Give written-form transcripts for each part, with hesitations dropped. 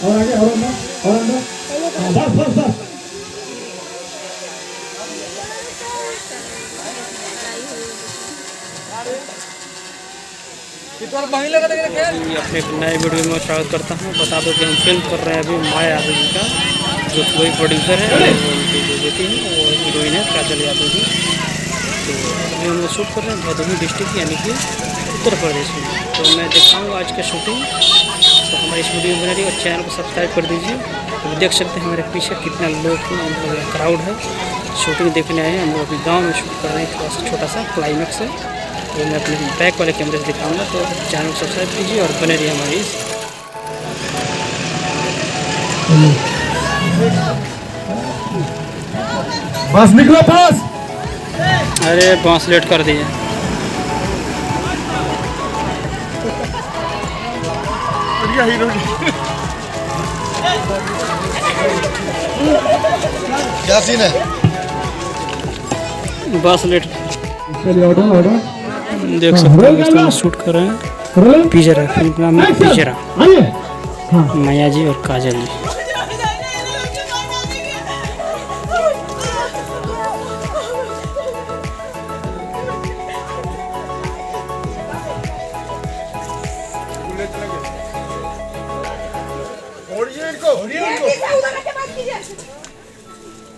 और आगे और अंदर और अंदर। बस बस बस। अपने एक नए वीडियो में स्वागत करता हूँ। बता दो कि हम फिल्म कर रहे हैं अभी माया यादव जी का, जो कोई प्रोड्यूसर है और उनकी जो बेटी है वो हीरोइन है काजल यादव जी। तो अभी हम लोग शूट कर रहे हैं भदोही डिस्ट्रिक्ट यानी कि उत्तर प्रदेश में। तो मैं दिखाऊँगा आज का शूटिंग। तो हमारी इस वीडियो में बने रहिए और चैनल को सब्सक्राइब कर दीजिए। तो देख सकते हैं हमारे पीछे कितना लोग मतलब क्राउड है, शूटिंग देखने आए हैं। हम लोग अभी गाँव में शूट कर रहे हैं, थोड़ा सा छोटा सा क्लाइमैक्स है। तो मैं अपने बैक वाले कैमरे से दिखाऊंगा। तो चैनल को सब्सक्राइब कीजिए और बने रहिए हमारी इस। बस निकलो बस। अरे बांस लेट कर दिए। क्या सीन है? बस लेट। चलिए ऑर्डर ऑर्डर। देख सकते हैं दोस्तों, हम शूट कर रहे हैं पिंजरा, फिल्म का नाम है पिंजरा। माया जी और काजल जी।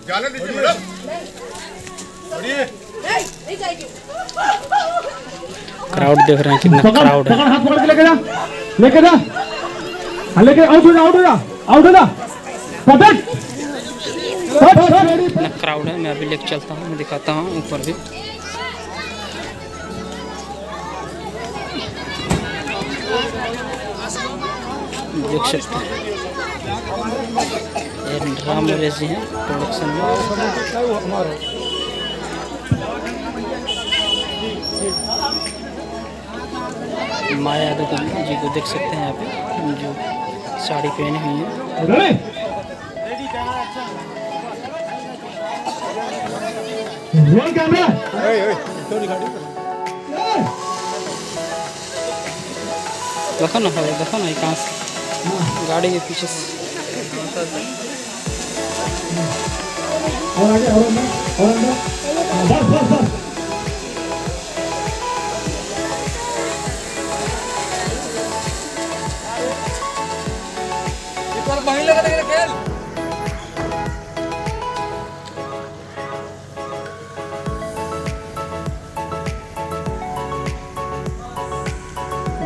जाने दीजिए मैडम। क्राउड देख रहे हैं कितना क्राउड है। हाथ पकड़ के लेके जा, लेके जा, लेके आउट हो जा, आउट हो जा, आउट हो जा। पकड़। कितना क्राउड है। मैं अभी लेके चलता हूँ, मैं दिखाता हूँ ऊपर भी। देख सकते हैं ये राम नरेश जी हैं प्रोडक्शन में। माया यादव जी को देख सकते हैं यहाँ पे, जो साड़ी पहनी हुई है। Roll camera. देखो ना, देखो ना कहाँ से गाड़ी के पीछे से। और आगे और अंदर और अंदर। बस बस बस।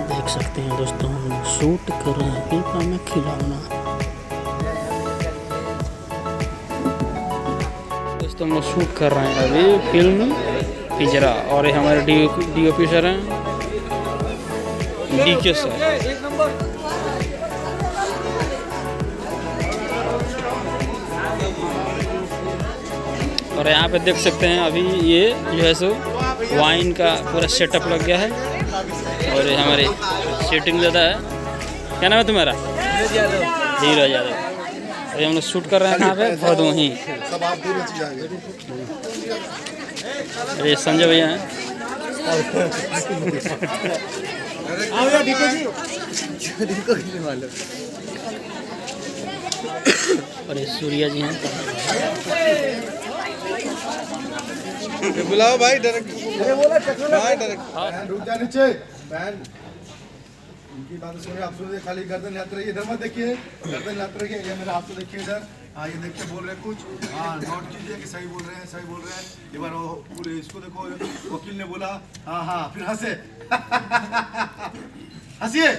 देख सकते हैं दोस्तों, हम शूट कर रहे हैं फिल्म में खिलौना। दोस्तों हम लोग शूट कर रहे हैं अभी फिल्म पिंजरा, और ये हमारे DOP सर हैं, DK सर। और यहाँ पे देख सकते हैं अभी ये जो है सो वाइन का पूरा सेटअप लग गया है। और ये हमारे शूटिंग ज़्यादा है। क्या नाम है तुम्हारा? हीरो यादव। अभी हम लोग शूट कर रहे हैं कहाँ पे? भदोही। सब आप दूर से जाएंगे। अरे संजय भैया हैं। और ये सूर्या जी हैं। बुलाओ भाई डायरेक्ट। रुक जा नीचे। बहन उनकी बात सुनिए, आप सुनिए, खाली गर्दन हाथ रखिए, इधर मत देखिए, गर्दन हाथ रखिए। ये मेरा हाथ तो देखिए इधर। हाँ ये देखिए, बोल रहे हैं कुछ। हाँ नोट कीजिए कि सही बोल रहे हैं, सही बोल रहे हैं। एक बार वो पूरे इसको देखो, वकील ने बोला हाँ हाँ, फिर हंसे। हंसिए।